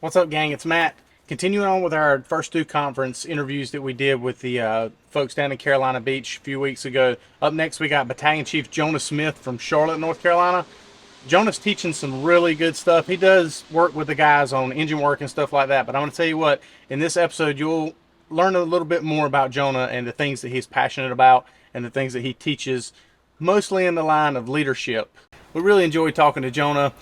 What's up, gang? It's Matt. Continuing on with our first two conference interviews that we did with the folks down in Carolina Beach a few weeks ago. Up next, we got Battalion Chief Jonah Smith from Charlotte, North Carolina. Jonah's teaching some really good stuff. He does work with the guys on engine work and stuff like that. But I'm going to tell you what, in this episode, you'll learn a little bit more about Jonah and the things that he's passionate about and the things that he teaches, mostly in the line of leadership. We really enjoyed talking to Jonah.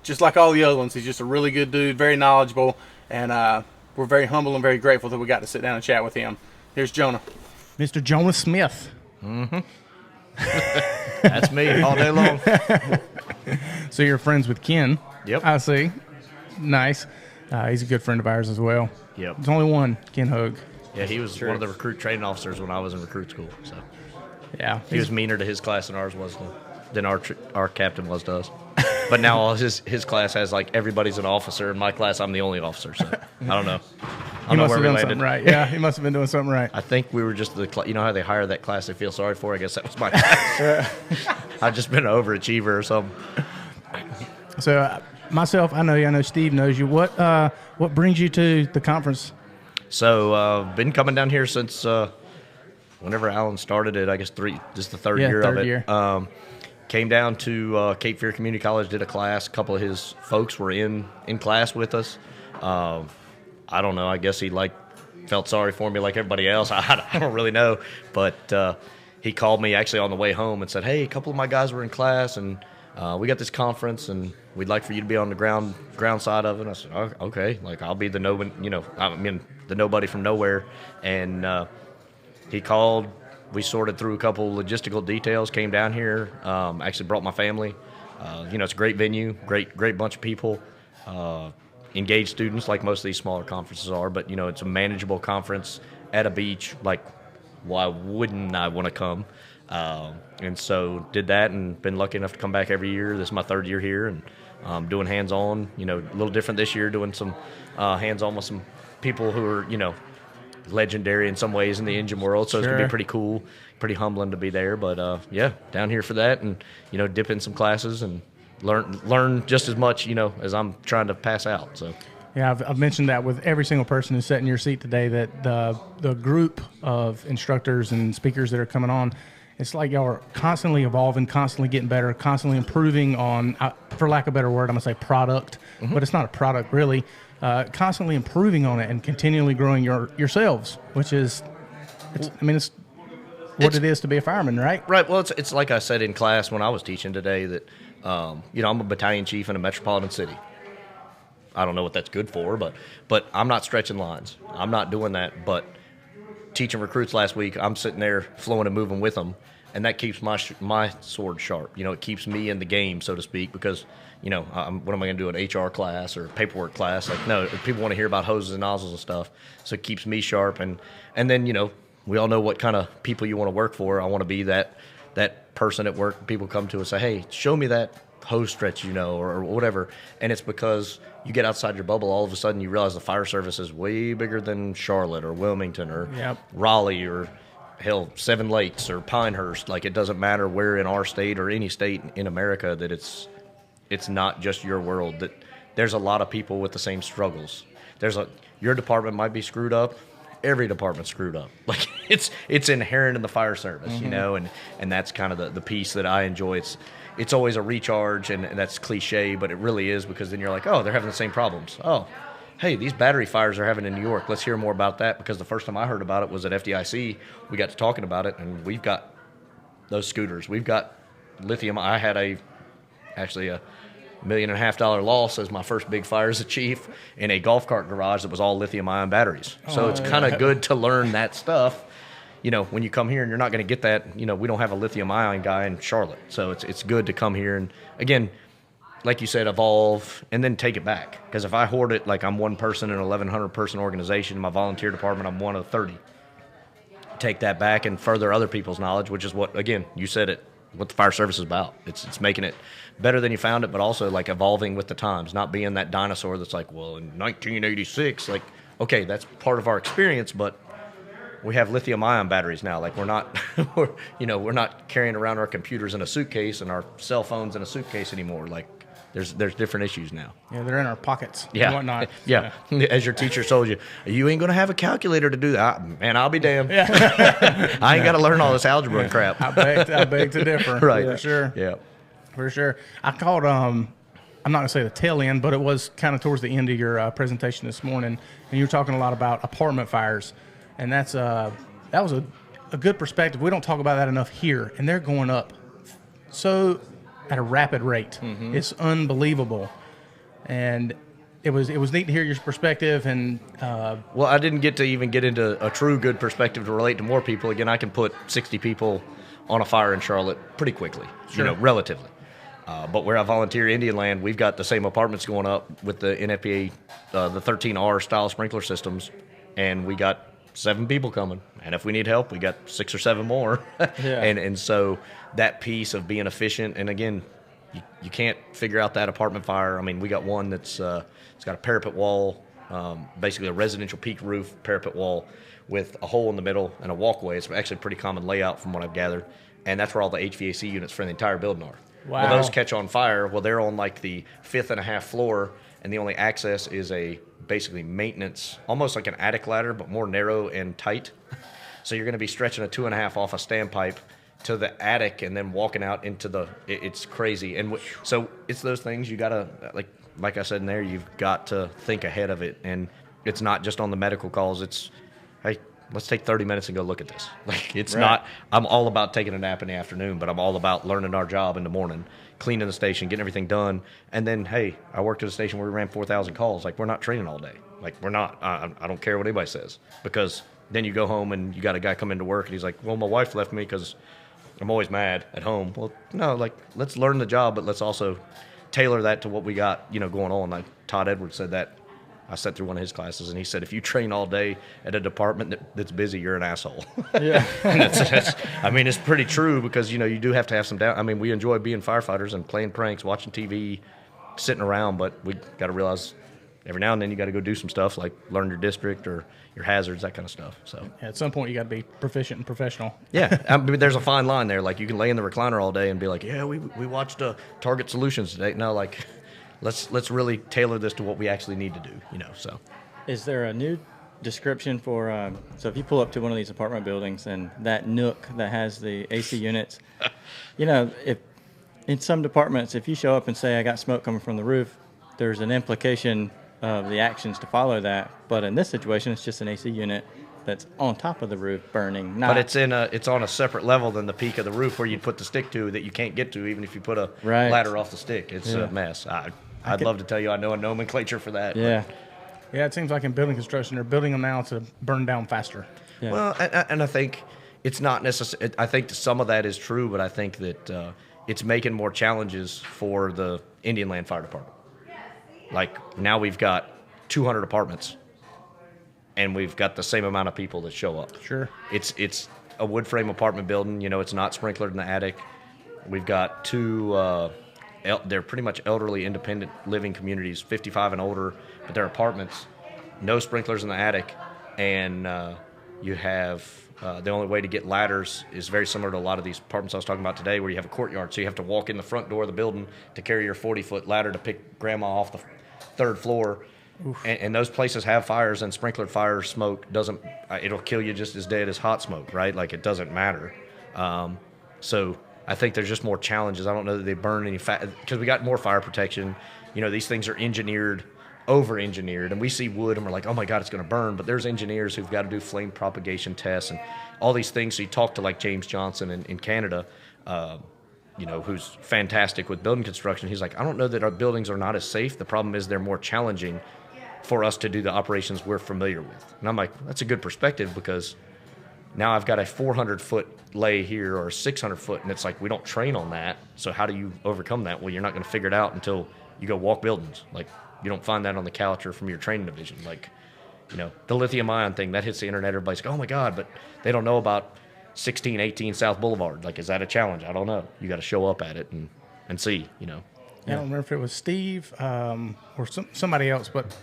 Just like all the other ones, he's just a really good dude, very knowledgeable, and we're very humble and very grateful that we got to sit down and chat with him. Here's Jonah. Mr. Jonah Smith. Mm-hmm. That's me all day long. So you're friends with Ken. Yep. I see. Nice. He's a good friend of ours as well. Yep. There's only one, Ken Hogue. Yeah, he was one of the recruit training officers when I was in recruit school. So yeah, he was meaner to his class than ours was than our captain was to us. But now all his class has, like, everybody's an officer. In my class, I'm the only officer, so I don't know. He must have done something right. Yeah, he must have been doing something right. I think we were just you know how they hire that class they feel sorry for? I guess that was my class. I've just been an overachiever or something. So myself, I know Steve knows you. What brings you to the conference? So been coming down here since whenever Alan started it. I guess this is the third year of it. Year. Came down to Cape Fear Community College, did a class. A couple of his folks were in class with us. I don't know. I guess he felt sorry for me like everybody else. I don't really know. But he called me actually on the way home and said, "Hey, a couple of my guys were in class, and we got this conference, and we'd like for you to be on the ground side of it." And I said, "Oh, okay. Like, I'll be the the nobody from nowhere." And he called. We sorted through a couple logistical details, came down here, actually brought my family. It's a great venue, great bunch of people, engaged students like most of these smaller conferences are, but, it's a manageable conference at a beach. Like, why wouldn't I want to come? And so did that and been lucky enough to come back every year. This is my third year here and doing hands-on, a little different this year, doing some hands-on with some people who are, legendary in some ways in the engine world, so It's going to be pretty cool, pretty humbling to be there. But down here for that, and dip in some classes and learn just as much as I'm trying to pass out. So yeah, I've mentioned that with every single person who's sat in your seat today, that the group of instructors and speakers that are coming on, it's like y'all are constantly evolving, constantly getting better, constantly improving on, for lack of a better word, I'm going to say product, but it's not a product really. Constantly improving on it and continually growing yourselves, which is, it's what it is to be a fireman, right? Right. Well, it's like I said in class when I was teaching today that, I'm a battalion chief in a metropolitan city. I don't know what that's good for, but I'm not stretching lines. I'm not doing that. But teaching recruits last week, I'm sitting there flowing and moving with them, and that keeps my sword sharp. It keeps me in the game, so to speak, because what am I going to do, an HR class or paperwork class? Like, no, people want to hear about hoses and nozzles and stuff, so it keeps me sharp. And then, we all know what kind of people you want to work for. I want to be that person at work. People come to and say, "Hey, show me that hose stretch, or whatever." And it's because you get outside your bubble, all of a sudden you realize the fire service is way bigger than Charlotte or Wilmington or Raleigh or hell, Seven Lakes or Pinehurst. Like, it doesn't matter where in our state or any state in America that it's not just your world, that there's a lot of people with the same struggles. Your department might be screwed up. Every department's screwed up. Like, it's inherent in the fire service, and that's kind of the piece that I enjoy. It's always a recharge, and that's cliche, but it really is, because then you're like, oh, they're having the same problems. Oh, hey, these battery fires are having in New York. Let's hear more about that, because the first time I heard about it was at FDIC. We got to talking about it, and we've got those scooters. We've got lithium. I had actually a $1.5 million loss as my first big fire as a chief in a golf cart garage that was all lithium-ion batteries. So it's kind of good to learn that stuff. When you come here, and you're not going to get that. We don't have a lithium-ion guy in Charlotte, so it's good to come here and, again, like you said, evolve and then take it back. Because if I hoard it, like, I'm one person in an 1,100-person organization, in my volunteer department, I'm one of 30. Take that back and further other people's knowledge, which is what, again, you said it, what the fire service is about. It's making it better than you found it, but also, like, evolving with the times, not being that dinosaur that's like, well, in 1986, like, okay, that's part of our experience, but we have lithium-ion batteries now. Like, we're not, we're not carrying around our computers in a suitcase and our cell phones in a suitcase anymore. Like, There's different issues now. Yeah, they're in our pockets Yeah. and whatnot. Yeah. As your teacher told you, you ain't going to have a calculator to do that. Man, I'll be damned. Yeah. I ain't got to learn all this algebra and crap. I beg to differ. Right. For sure. Yeah. For sure. I called, I'm not going to say the tail end, but it was kind of towards the end of your presentation this morning, and you were talking a lot about apartment fires, and that was a good perspective. We don't talk about that enough here, and they're going up so at a rapid rate. It's unbelievable, and it was neat to hear your perspective. And well, I didn't get to even get into a true good perspective to relate to more people. Again, I can put 60 people on a fire in Charlotte pretty quickly, Sure. relatively. But where I volunteer, Indian Land, we've got the same apartments going up with the NFPA, the 13R style sprinkler systems, and we got 7 people coming. And if we need help, we got 6 or 7 more. Yeah. And so that piece of being efficient, and again, you can't figure out that apartment fire. I mean, we got one that's it's got a parapet wall, basically a residential peak roof parapet wall with a hole in the middle and a walkway. It's actually a pretty common layout from what I've gathered. And that's where all the HVAC units for the entire building are. Wow. Well, those catch on fire. Well, they're on like the 5th and a half floor, and the only access is a basically maintenance, almost like an attic ladder, but more narrow and tight. So you're going to be stretching a 2.5 off a standpipe to the attic and then walking out into the. It's crazy, and so it's those things you got to like I said in there. You've got to think ahead of it, and it's not just on the medical calls. It's hey, let's take 30 minutes and go look at this. Like, it's Right. not, I'm all about taking a nap in the afternoon, but I'm all about learning our job in the morning, cleaning the station, getting everything done. And then, hey, I worked at a station where we ran 4,000 calls. Like, we're not training all day. Like, we're not. I don't care what anybody says. Because then you go home and you got a guy come into work and he's like, well, my wife left me because I'm always mad at home. Well, no, like, let's learn the job, but let's also tailor that to what we got, going on. Like Todd Edwards said that. I sat through one of his classes, and he said, if you train all day at a department that's busy, you're an asshole. Yeah. And I mean, it's pretty true because, you do have to have some down. I mean, we enjoy being firefighters and playing pranks, watching TV, sitting around, but we got to realize every now and then you got to go do some stuff like learn your district or your hazards, that kind of stuff. So At some point, you got to be proficient and professional. yeah, I mean, there's a fine line there. Like, you can lay in the recliner all day and be like, yeah, we watched Target Solutions today. No, like, let's really tailor this to what we actually need to do, so. Is there a new description for, so if you pull up to one of these apartment buildings and that nook that has the AC units, if in some departments, if you show up and say, I got smoke coming from the roof, there's an implication of the actions to follow that. But in this situation, it's just an AC unit that's on top of the roof burning. But it's on a separate level than the peak of the roof where you'd put the stick to that you can't get to even if you put a Right. ladder off the stick. It's a mess. I'd love to tell you I know a nomenclature for that. Yeah. Yeah, it seems like in building construction, they're building them now to burn down faster. Yeah. Well, and I think it's not necessary. I think some of that is true, but I think that it's making more challenges for the Indian Land Fire Department. Like, now we've got 200 apartments, and we've got the same amount of people that show up. Sure. It's a wood frame apartment building. It's not sprinklered in the attic. We've got 2. They're pretty much elderly, independent living communities, 55 and older, but they're apartments, no sprinklers in the attic, and you have the only way to get ladders is very similar to a lot of these apartments I was talking about today, where you have a courtyard, so you have to walk in the front door of the building to carry your 40-foot ladder to pick grandma off the 3rd floor. And those places have fires, and sprinkler fire smoke doesn't. It'll kill you just as dead as hot smoke, right? Like, it doesn't matter. So I think there's just more challenges. I don't know that they burn any fat because we got more fire protection. These things are engineered, over-engineered, and we see wood and we're like, oh my God, it's going to burn. But there's engineers who've got to do flame propagation tests and all these things. So you talk to like James Johnson in Canada, who's fantastic with building construction. He's like, I don't know that our buildings are not as safe. The problem is they're more challenging for us to do the operations we're familiar with. And I'm like, that's a good perspective because now I've got a 400-foot lay here or a 600-foot, and it's like we don't train on that. So how do you overcome that? Well, you're not going to figure it out until you go walk buildings. Like, you don't find that on the couch or from your training division. Like, the lithium-ion thing, that hits the internet. Everybody's like, oh, my God, but they don't know about 1618 South Boulevard. Like, is that a challenge? I don't know. You got to show up at it and see, I don't remember if it was Steve or somebody else, but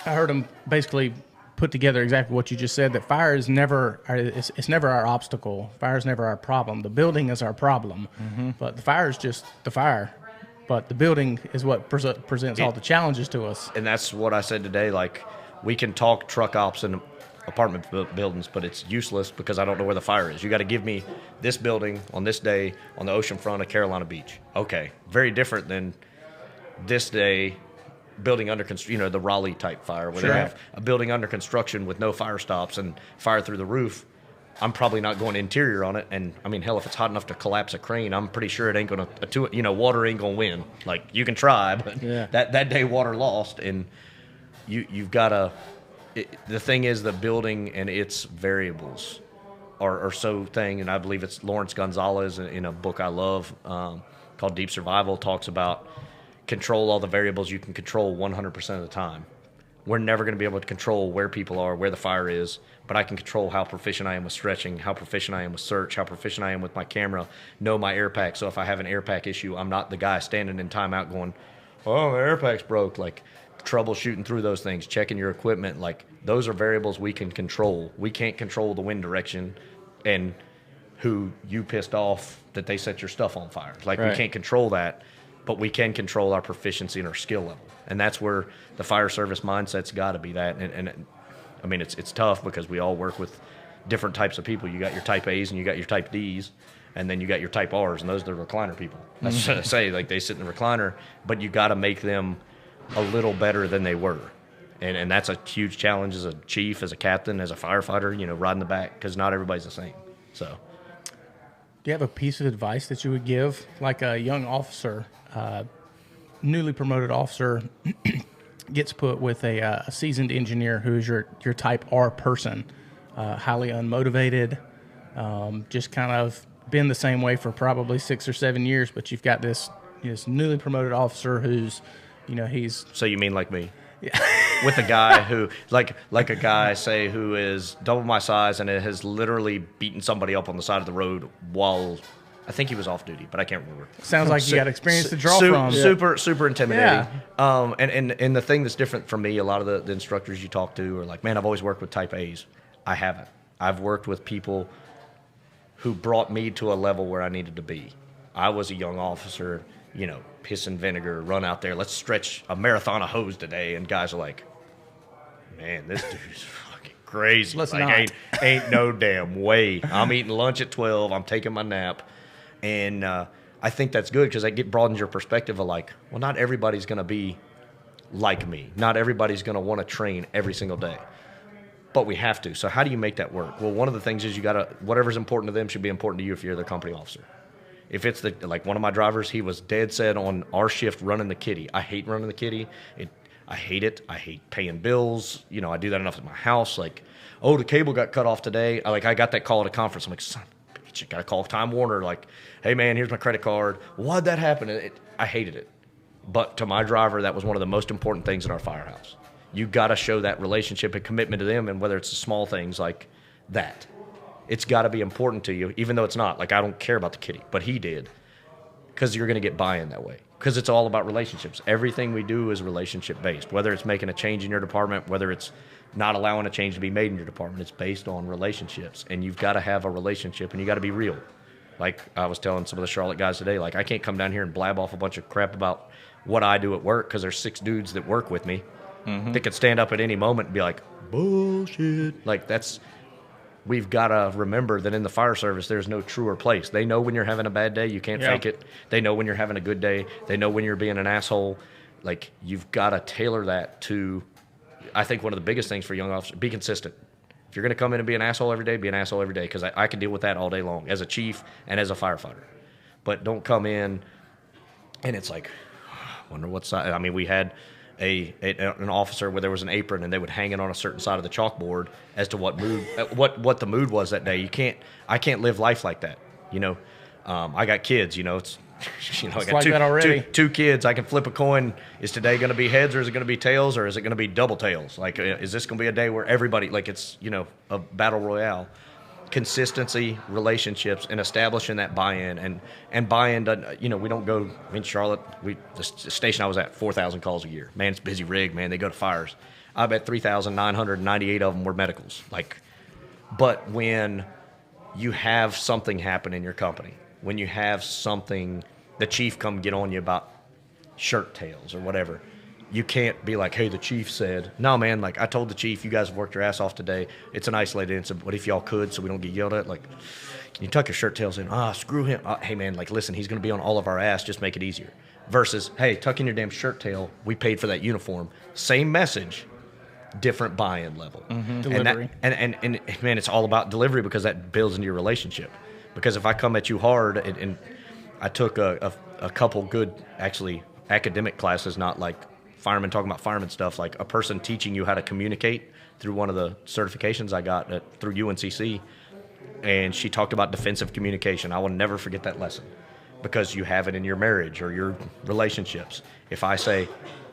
I heard him basically put together exactly what you just said, that fire is never, it's never our obstacle. Fire is never our problem. The building is our problem, but the fire is just the fire. but the building is what presents all the challenges to us. And that's what I said today. Like, we can talk truck ops and apartment buildings, but it's useless because I don't know where the fire is. You got to give me this building on this day on the ocean front of Carolina Beach. Okay, very different than this day building under construction, the Raleigh type fire where they have a building under construction with no fire stops and fire through the roof. I'm probably not going interior on it, and I mean, hell, if it's hot enough to collapse a crane, I'm pretty sure it ain't going to, water ain't going to win. Like, you can try, but that day water lost, and you've got to. The thing is, the building and its variables are so thing, and I believe it's Lawrence Gonzalez in a book I love called Deep Survival talks about control all the variables you can control 100% of the time. We're never going to be able to control where people are, where the fire is, but I can control how proficient I am with stretching, how proficient I am with search, how proficient I am with my camera, know my air pack. So if I have an air pack issue, I'm not the guy standing in timeout going, oh, my air pack's broke. Like, troubleshooting through those things, checking your equipment, like, those are variables we can control. We can't control the wind direction and who you pissed off that they set your stuff on fire. Like, we can't control that, but we can control our proficiency and our skill level. And that's where the fire service mindset's got to be that. And I mean, it's tough because we all work with different types of people. You got your type A's and you got your type D's, and then you got your type R's, and those are the recliner people. That's what I say. Like, they sit in the recliner, but you got to make them a little better than they were. And that's a huge challenge as a chief, as a captain, as a firefighter, riding the back, because not everybody's the same. So, do you have a piece of advice that you would give, like a young officer, newly promoted officer, gets put with a seasoned engineer who's your type R person, highly unmotivated, just kind of been the same way for probably 6 or 7 years, but you've got this newly promoted officer who's, he's... So you mean like me? Yeah. With a guy who, like a guy, say, who is double my size and has literally beaten somebody up on the side of the road while... I think he was off duty, but I can't remember. Sounds like you got experience to draw from. Super intimidating. Yeah. And the thing that's different from me, a lot of the instructors you talk to are like, man, I've always worked with type A's. I haven't. I've worked with people who brought me to a level where I needed to be. I was a young officer, piss and vinegar, run out there, let's stretch a marathon of hose today, and guys are like, man, this dude's fucking crazy. Let's not. Ain't no damn way. I'm eating lunch at 12, I'm taking my nap. And I think that's good because it broadens your perspective of like, well, not everybody's going to be like me. Not everybody's going to want to train every single day. But we have to. So how do you make that work? Well, one of the things is you got to, whatever's important to them should be important to you if you're their company officer. If it's like one of my drivers, he was dead set on our shift running the kitty. I hate running the kitty. I hate it. I hate paying bills. I do that enough at my house. Like, oh, the cable got cut off today. I got that call at a conference. I'm like, son, you got to call Time Warner, like, hey, man, here's my credit card. Why'd that happen? I hated it. But to my driver, that was one of the most important things in our firehouse. You got to show that relationship and commitment to them, and whether it's the small things like that. It's got to be important to you, even though it's not. Like, I don't care about the kitty, but he did, because you're going to get buy-in that way, because it's all about relationships. Everything we do is relationship-based, whether it's making a change in your department, whether it's not allowing a change to be made in your department. It's based on relationships, and you've got to have a relationship, and you got to be real. Like I was telling some of the Charlotte guys today, like, I can't come down here and blab off a bunch of crap about what I do at work because there's 6 dudes that work with me that could stand up at any moment and be like, bullshit. Like, we've got to remember that in the fire service, there's no truer place. They know when you're having a bad day. You can't fake it. They know when you're having a good day. They know when you're being an asshole. Like, you've got to tailor that to... I think one of the biggest things for young officers, be consistent. If you're going to come in and be an asshole every day, be an asshole every day, because I can deal with that all day long as a chief and as a firefighter. But don't come in and it's like, wonder what side. I mean, we had an officer where there was an apron and they would hang it on a certain side of the chalkboard as to what mood, what the mood was that day. I can't live life like that. I got kids. It's. I got like that already. Two kids. I can flip a coin. Is today going to be heads, or is it going to be tails, or is it going to be double tails? Like, is this going to be a day where everybody, like, it's, a battle royale? Consistency, relationships, and establishing that buy-in. And buy-in doesn't, we don't go, Charlotte, the station I was at, 4,000 calls a year. Man, it's busy rig, man. They go to fires. I bet 3,998 of them were medicals. Like, but when you have something happen in your company, when you have something, the chief come get on you about shirt tails or whatever. You can't be like, hey, the chief said. No, man, like I told the chief, you guys have worked your ass off today. It's an isolated incident. What if y'all could so we don't get yelled at? Like, can you tuck your shirt tails in? Screw him. Hey, man, like, listen, he's going to be on all of our ass. Just make it easier. Versus, hey, tuck in your damn shirt tail. We paid for that uniform. Same message, different buy-in level. Delivery. And man, it's all about delivery because that builds into your relationship. Because if I come at you hard, and I took a couple good, actually, academic classes, not like firemen talking about fireman stuff, like a person teaching you how to communicate through one of the certifications I got through UNCC. And she talked about defensive communication. I will never forget that lesson because you have it in your marriage or your relationships. If I say,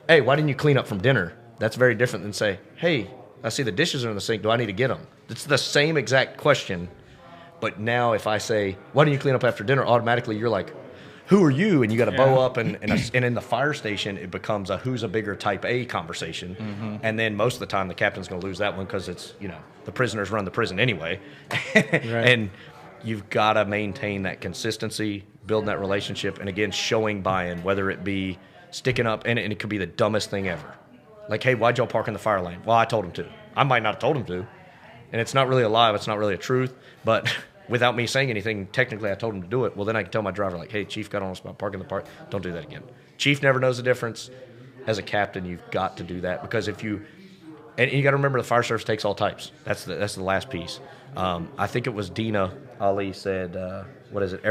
hey, why didn't you clean up from dinner? That's very different than say, hey, I see the dishes are in the sink. Do I need to get them? It's the same exact question. But now if I say, why didn't you clean up after dinner? Automatically you're like, who are you? And you got to bow up. And in the fire station, it becomes a who's a bigger type A conversation. And then most of the time the captain's going to lose that one because it's, the prisoners run the prison anyway. And you've got to maintain that consistency, build that relationship, and again, showing buy-in, whether it be sticking up, and it could be the dumbest thing ever. Like, hey, why'd y'all park in the fire lane? Well, I told him to. I might not have told him to. And it's not really a lie, it's not really a truth, but without me saying anything, technically I told him to do it. Well, then I can tell my driver, like, hey, Chief got on us about parking the park. Don't do that again. Chief never knows the difference. As a captain, you've got to do that because if you – and you got to remember the fire service takes all types. That's the last piece. I think it was Dina Ali said, what is it?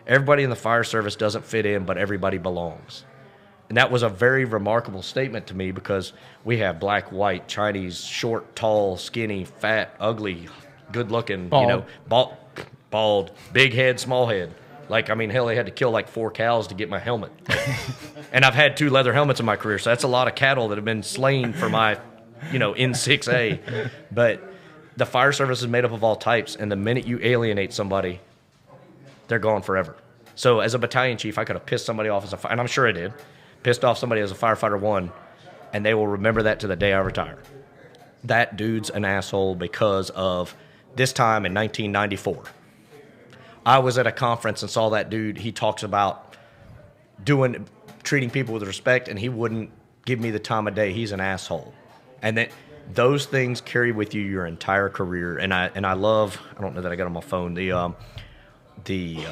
Everybody in the fire service doesn't fit in, but everybody belongs. And that was a very remarkable statement to me because we have black, white, Chinese, short, tall, skinny, fat, ugly, good-looking, bald, big head, small head. Like, I mean, hell, they had to kill like 4 cows to get my helmet. And I've had 2 leather helmets in my career, so that's a lot of cattle that have been slain for my, N6A. But the fire service is made up of all types, and the minute you alienate somebody, they're gone forever. So as a battalion chief, I could have pissed somebody off and I'm sure I did, pissed off somebody as a firefighter 1, and they will remember that to the day I retire. That dude's an asshole because of this time in 1994. I was at a conference and saw that dude. He talks about treating people with respect, and he wouldn't give me the time of day. He's an asshole. And that those things carry with you your entire career. And I love, I don't know that I got on my phone, the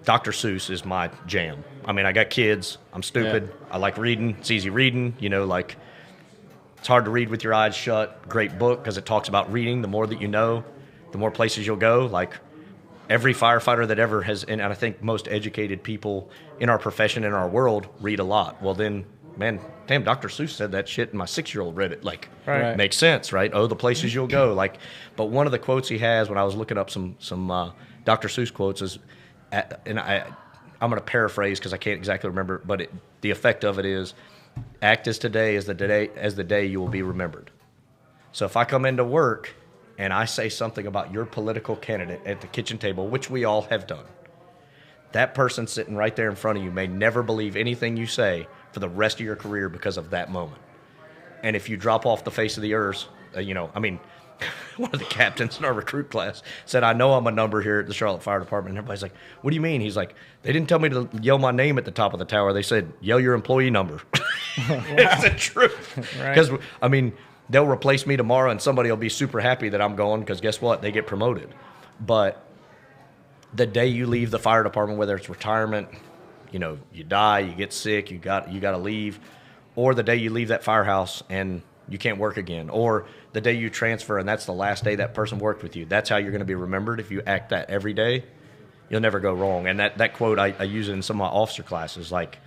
Dr. Seuss is my jam. I mean, I got kids. I'm stupid. Yeah. I like reading. It's easy reading. It's hard to read with your eyes shut. Great book because it talks about reading. The more that you know, the more places you'll go. Like every firefighter that ever has, and I think most educated people in our profession, in our world, read a lot. Well, then, man, damn, Dr. Seuss said that shit, and my 6-year-old read it. Like, right. Makes sense, right? Oh, the places you'll go. Like, but one of the quotes he has when I was looking up some Dr. Seuss quotes is, and I'm going to paraphrase because I can't exactly remember, but the effect of it is, act as today as the day you will be remembered. So if I come into work and I say something about your political candidate at the kitchen table, which we all have done, that person sitting right there in front of you may never believe anything you say for the rest of your career because of that moment. And if you drop off the face of the earth, one of the captains in our recruit class said, I know I'm a number here at the Charlotte Fire Department. And everybody's like, what do you mean? He's like, they didn't tell me to yell my name at the top of the tower. They said, yell your employee number. It's the truth. Because, right. They'll replace me tomorrow and somebody will be super happy that I'm gone because guess what? They get promoted. But the day you leave the fire department, whether it's retirement, you die, you get sick, you got to leave, or the day you leave that firehouse and you can't work again, or the day you transfer and that's the last day that person worked with you. That's how you're going to be remembered. If you act that every day, you'll never go wrong. And that quote, I use it in some of my officer classes. Like,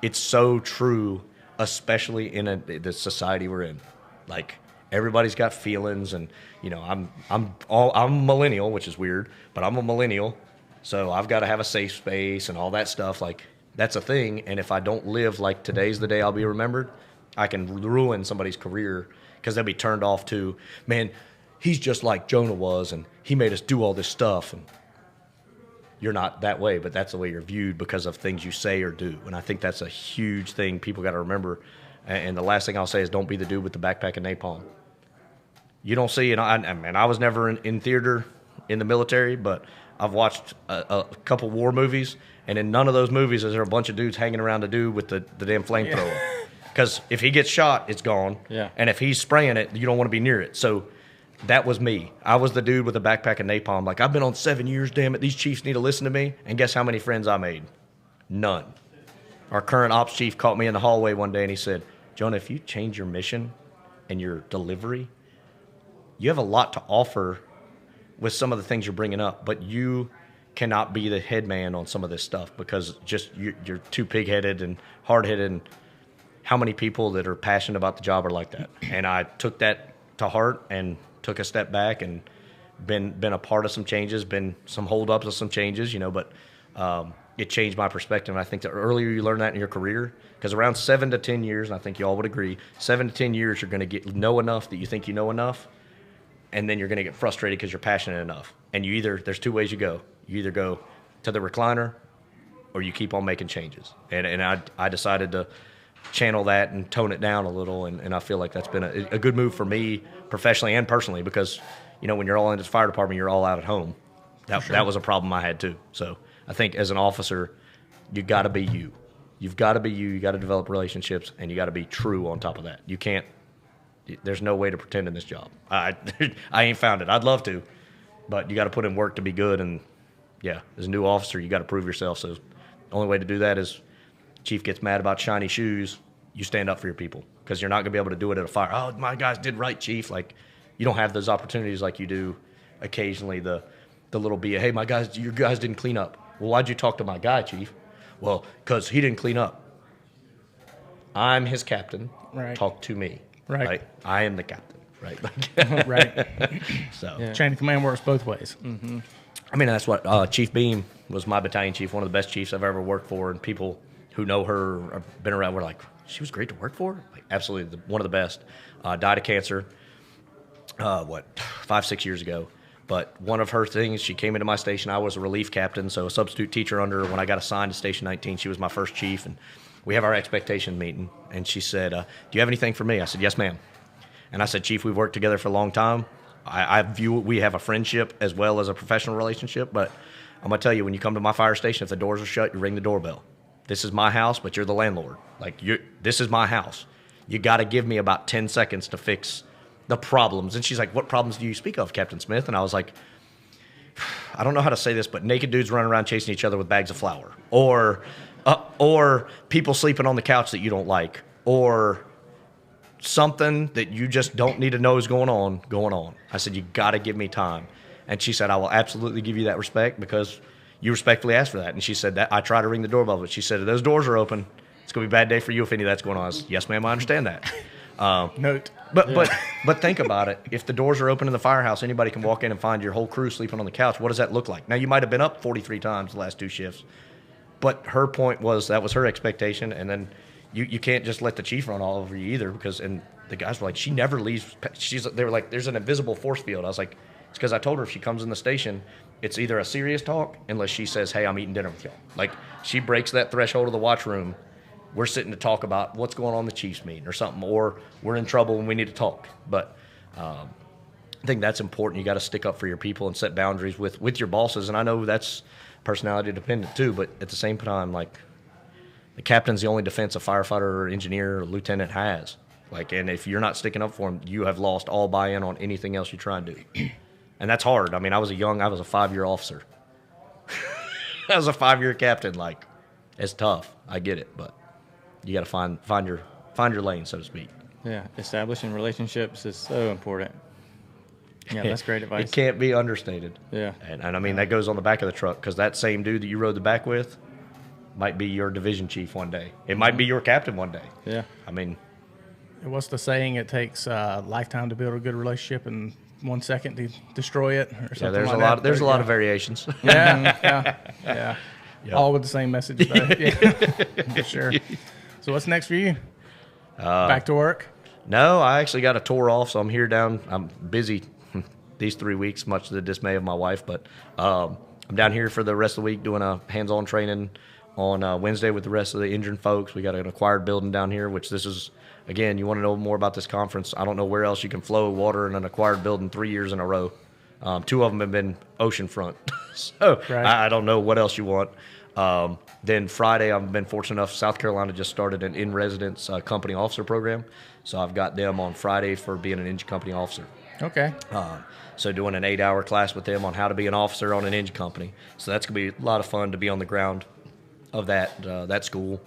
it's so true, especially in the society we're in. Like, everybody's got feelings, and I'm a millennial, which is weird, but I'm a millennial, so I've got to have a safe space and all that stuff. Like, that's a thing. And if I don't live like today's the day I'll be remembered, I can ruin somebody's career because they'll be turned off to, man, he's just like Jonah was, and he made us do all this stuff. And you're not that way, but that's the way you're viewed because of things you say or do. And I think that's a huge thing people got to remember. And the last thing I'll say is don't be the dude with the backpack and napalm. You don't see, and I was never in theater, in the military, but I've watched a couple war movies, and in none of those movies is there a bunch of dudes hanging around a dude with the damn flamethrower. Because if he gets shot, it's gone. Yeah. And if he's spraying it, you don't want to be near it. So that was me. I was the dude with a backpack of napalm. Like, I've been on 7 years, damn it. These chiefs need to listen to me. And guess how many friends I made? None. Our current ops chief caught me in the hallway one day, and he said, Jonah, if you change your mission and your delivery, you have a lot to offer with some of the things you're bringing up, but you cannot be the head man on some of this stuff because just you're too pig-headed and hard-headed. And how many people that are passionate about the job are like that? And I took that to heart and took a step back and been a part of some changes, been some hold-ups of some changes, but it changed my perspective. And I think the earlier you learn that in your career, because around 7 to 10 years, and I think you all would agree, 7 to 10 years, you're going to know enough that you think you know enough, and then you're going to get frustrated because you're passionate enough. And there's two ways you go. You either go to the recliner or you keep on making changes. And I decided to channel that and tone it down a little, and I feel like that's been a good move for me professionally and personally, because when you're all in this fire department, you're all out at home. That was a problem I had too. So I think as an officer, you got to be you. You've got to be you. You got to develop relationships, and you got to be true on top of that. You can't. There's no way to pretend in this job. I ain't found it. I'd love to, but you got to put in work to be good. And yeah, as a new officer, you got to prove yourself. So the only way to do that is, chief gets mad about shiny shoes, you stand up for your people, because you're not going to be able to do it at a fire. Oh, my guys did right, chief. Like, you don't have those opportunities like you do occasionally. The little BA, hey, your guys didn't clean up. Well, why'd you talk to my guy, chief? Well, because he didn't clean up. I'm his captain. Right. Talk to me. Right. I am the captain. Right. Right. So Yeah. Chain of command works both ways. Mm-hmm. I mean, that's what Chief Beam was my battalion chief, one of the best chiefs I've ever worked for, and people who know her or been around were like, she was great to work for? Like, absolutely, one of the best. Died of cancer, 5-6 years ago. But one of her things, she came into my station. I was a relief captain, so a substitute teacher under her. When I got assigned to Station 19, she was my first chief, and we have our expectation meeting. And she said, do you have anything for me? I said, yes, ma'am. And I said, Chief, we've worked together for a long time. I view we have a friendship as well as a professional relationship, but I'm going to tell you, when you come to my fire station, if the doors are shut, you ring the doorbell. This is my house, but you're the landlord. This is my house. You got to give me about 10 seconds to fix the problems. And she's like, what problems do you speak of, Captain Smith? And I was like, I don't know how to say this, but naked dudes running around chasing each other with bags of flour, or people sleeping on the couch that you don't like, or something that you just don't need to know is going on. I said, you got to give me time. And she said, I will absolutely give you that respect because you respectfully asked for that. And she said that I try to ring the doorbell, but she said, if those doors are open, it's going to be a bad day for you if any of that's going on. I said, yes, ma'am, I understand that. Note. But think about it. If the doors are open in the firehouse, anybody can walk in and find your whole crew sleeping on the couch. What does that look like? Now, you might have been up 43 times the last 2 shifts, but her point was that was her expectation, and then you can't just let the chief run all over you either, because and the guys were like, she never leaves. They were like, there's an invisible force field. I was like, it's because I told her if she comes in the station, it's either a serious talk unless she says, hey, I'm eating dinner with y'all. Like, she breaks that threshold of the watch room. We're sitting to talk about what's going on in the chief's meeting or something, or we're in trouble and we need to talk. But I think that's important. You got to stick up for your people and set boundaries with your bosses. And I know that's personality dependent too, but at the same time, like, the captain's the only defense a firefighter or engineer or lieutenant has. Like, and if you're not sticking up for him, you have lost all buy-in on anything else you try and do. And that's hard. I mean, I was a 5-year officer. I was a 5-year captain. Like, it's tough. I get it, but you got to find your lane, so to speak. Yeah, establishing relationships is so important. Yeah, that's great advice. It can't be understated. Yeah. And I mean, that goes on the back of the truck, because that same dude that you rode the back with might be your division chief one day. It might be your captain one day. Yeah. I mean, What's the saying? It takes a lifetime to build a good relationship and 1 second to destroy it, or something there's like a that. lot. There's a lot of variations. Yeah. Yep. All with the same message, though. Yeah, for sure. So what's next for you? Back to work? No, I actually got a tour off, so I'm here down. I'm busy these 3 weeks, much to the dismay of my wife, but I'm down here for the rest of the week doing a hands-on training on Wednesday with the rest of the engine folks. We got an acquired building down here, which this is, again, you want to know more about this conference. I don't know where else you can flow water in an acquired building 3 years in a row. 2 of them have been oceanfront. So Right. I don't know what else you want. Then Friday, I've been fortunate enough, South Carolina just started an in-residence company officer program. So I've got them on Friday for being an engine company officer. Okay. So doing an 8-hour class with them on how to be an officer on an engine company. So that's going to be a lot of fun to be on the ground of that school.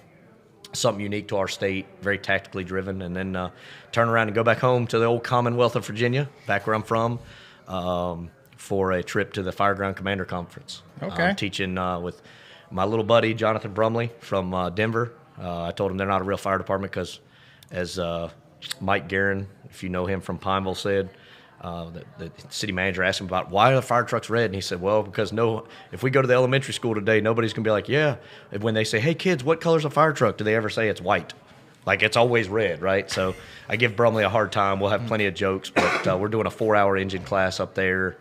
Something unique to our state, very tactically driven, and then turn around and go back home to the old Commonwealth of Virginia, back where I'm from, for a trip to the Fireground Commander Conference. Okay. I'm teaching with my little buddy, Jonathan Brumley from Denver. I told him they're not a real fire department because, as Mike Guerin, if you know him from Pineville, said, the city manager asked him about why are the fire trucks red, and he said, well, because if we go to the elementary school today, nobody's going to be like, yeah. And when they say, hey, kids, what color's a fire truck? Do they ever say it's white? Like, it's always red, right? So I give Brumley a hard time. We'll have plenty of jokes, but we're doing a 4-hour engine class up there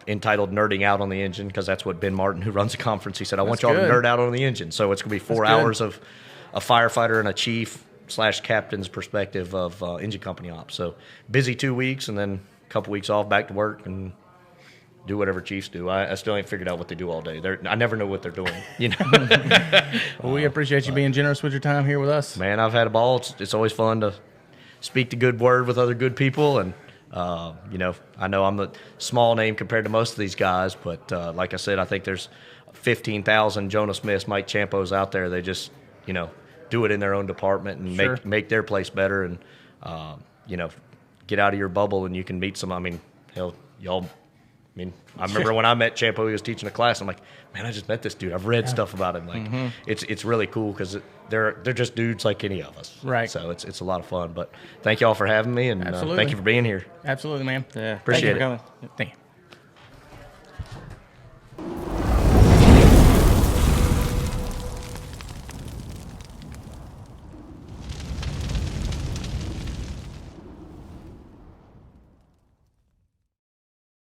entitled Nerding Out on the Engine, because that's what Ben Martin, who runs the conference, he said, I want y'all to good. nerd out on the engine. So it's going to be 4 hours of a firefighter and a chief / captain's perspective of engine company ops. So busy 2 weeks, and then a couple weeks off, back to work, and do whatever chiefs do. I still ain't figured out what they do all day. I never know what they're doing. You know. Well, we appreciate you being generous with your time here with us. Man, I've had a ball. It's always fun to speak the good word with other good people, and you know, I know I'm a small name compared to most of these guys, but like I said, I think there's 15,000 Jonah Smiths, Mike Champos out there. They just, you know, do it in their own department and Sure. make their place better, and you know, get out of your bubble and you can meet some. I mean, hell, y'all. I mean, I remember when I met Champo, he was teaching a class. I'm like, man, I just met this dude. I've read stuff about him. Like, it's really cool because they're just dudes like any of us. Right. So it's a lot of fun. But thank y'all for having me, and Absolutely. thank you for being here. Absolutely, man. Yeah. Appreciate Thank you for it. coming. Thank you.